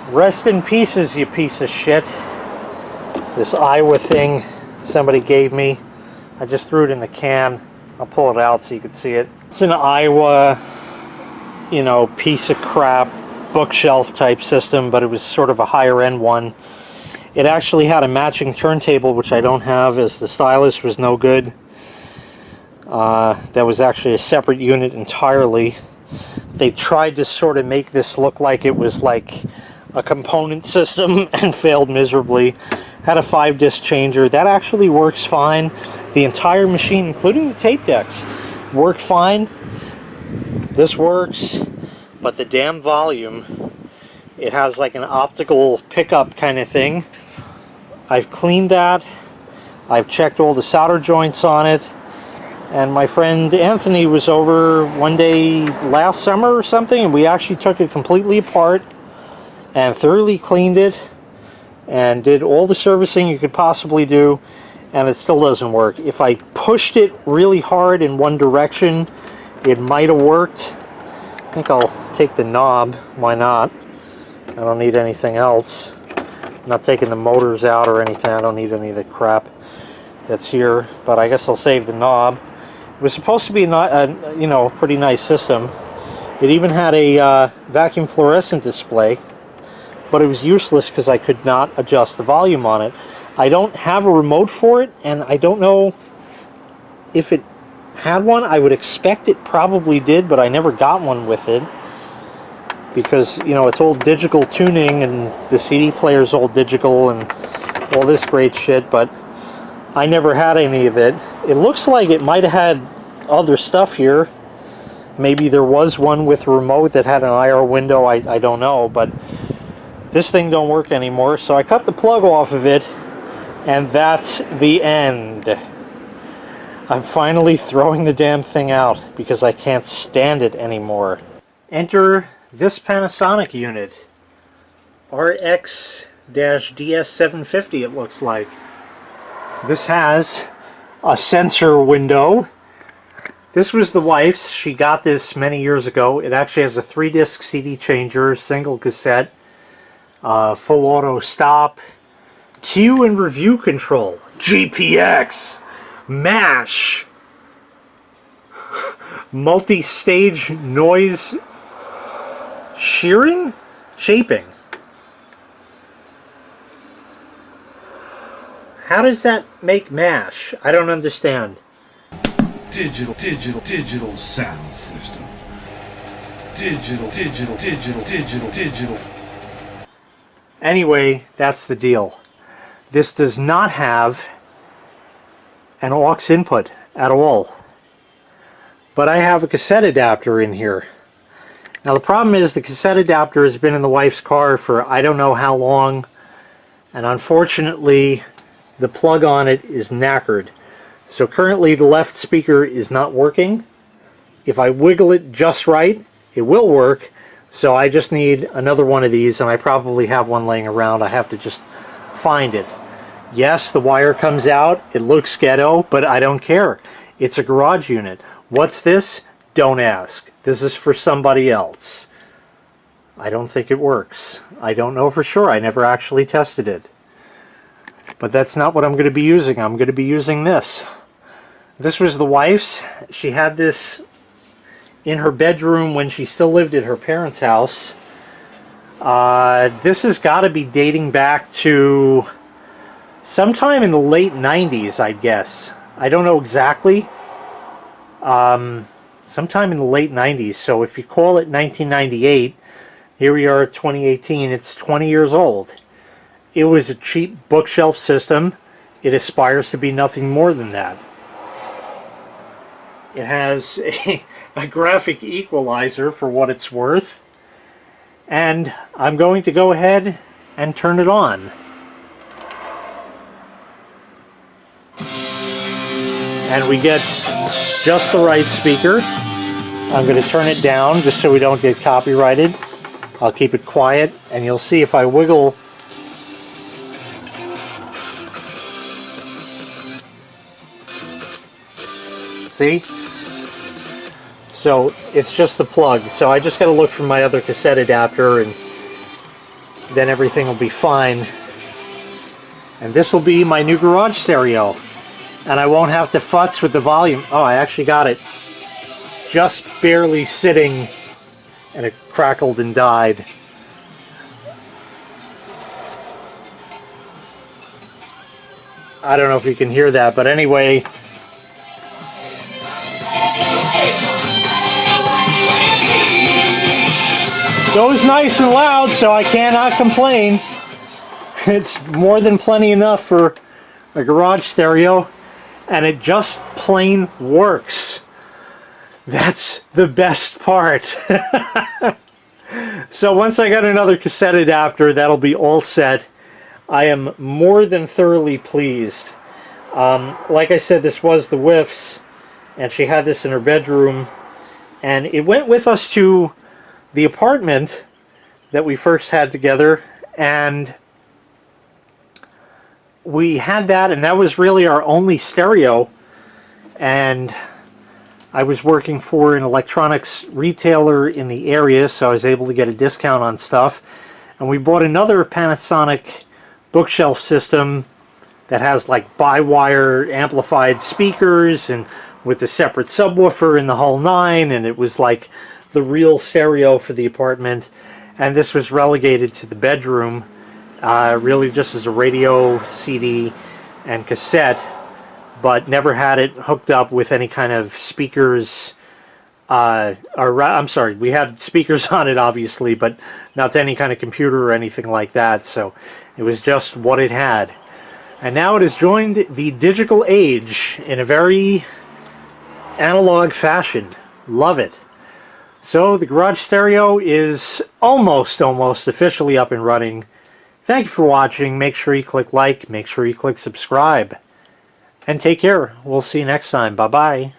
Rest in pieces, you piece of shit. This Aiwa thing somebody gave me. I just threw it in the can. I'll pull it out so you can see it. It's an Aiwa, you know, piece of crap bookshelf type system, but it was sort of a higher end one. It actually had a matching turntable, which I don't have, as the stylus was no good. That was actually a separate unit entirely. They tried to sort of make this look like it was like a component system and failed miserably. Had a 5-disc changer. That actually works fine. The entire machine, including the tape decks, worked fine. This works, but the damn volume, it has like an optical pickup kind of thing. I've cleaned that. I've checked all the solder joints on it. And my friend Anthony was over one day last summer or something, and we actually took it completely apart and thoroughly cleaned it and did all the servicing you could possibly do, and it still doesn't work. If I pushed it really hard in one direction, it might have worked. I think I'll take the knob. Why not? I don't need anything else. I'm not taking the motors out or anything. I don't need any of the crap that's here, but I guess I'll save the knob. It was supposed to be a you know, pretty nice system. It even had a vacuum fluorescent display, but it was useless because I could not adjust the volume on it. I don't have a remote for it, and I don't know if it had one. I would expect it probably did, but I never got one with it because, you know, it's all digital tuning and the CD player's all digital and all this great shit, but I never had any of it. It looks like it might have had other stuff here. Maybe there was one with a remote that had an IR window. I don't know, but this thing don't work anymore, so I cut the plug off of it, and that's the end. I'm finally throwing the damn thing out because I can't stand it anymore. Enter this Panasonic unit. RX-DS750 it looks like. This has a sensor window. This was the wife's. She got this many years ago. It actually has a 3-disc CD changer, single cassette, full auto stop, cue and review control, GPX, MASH, multi-stage noise shaping. How does that make MASH? I don't understand. Digital sound system. Digital. Anyway, that's the deal. This does not have an aux input at all. But I have a cassette adapter in here. Now the problem is the cassette adapter has been in the wife's car for I don't know how long, and unfortunately the plug on it is knackered. So currently the left speaker is not working. If I wiggle it just right, it will work. So I just need another one of these, and I probably have one laying around. I have to just find it. Yes, the wire comes out. It looks ghetto, but I don't care. It's a garage unit. What's this? Don't ask. This is for somebody else. I don't think it works. I don't know for sure. I never actually tested it. But that's not what I'm going to be using. I'm going to be using this. This was the wife's. She had this in her bedroom when she still lived at her parents' house. This has got to be dating back to sometime in the late 90s, I guess. I don't know exactly. Sometime in the late 90s. So if you call it 1998, here we are at 2018, it's 20 years old. It was a cheap bookshelf system. It aspires to be nothing more than that. It has a graphic equalizer for what it's worth. And I'm going to go ahead and turn it on. And we get just the right speaker. I'm going to turn it down just so we don't get copyrighted. I'll keep it quiet, and you'll see if I wiggle. See? So it's just the plug. So I just got to look for my other cassette adapter, and then everything will be fine. And this will be my new garage stereo. And I won't have to futz with the volume. Oh, I actually got it just barely sitting, and it crackled and died. I don't know if you can hear that, but anyway. Goes nice and loud, so I cannot complain. It's more than plenty enough for a garage stereo, and it just plain works. That's the best part. So once I got another cassette adapter, that'll be all set. I am more than thoroughly pleased. Like I said, this was the Whiff's, and she had this in her bedroom, and it went with us to the apartment that we first had together, and we had that, and that was really our only stereo. And I was working for an electronics retailer in the area, so I was able to get a discount on stuff, and we bought another Panasonic bookshelf system that has like by-wire amplified speakers and with a separate subwoofer in the whole nine, and it was like the real stereo for the apartment. And this was relegated to the bedroom, really just as a radio, CD, and cassette, but never had it hooked up with any kind of speakers. I'm sorry, we had speakers on it obviously, but not to any kind of computer or anything like that, so it was just what it had. And now it has joined the digital age in a very analog fashion. Love it. So the garage stereo is almost officially up and running. Thank you for watching. Make sure you click like, make sure you click subscribe, and take care. We'll see you next time. Bye-bye.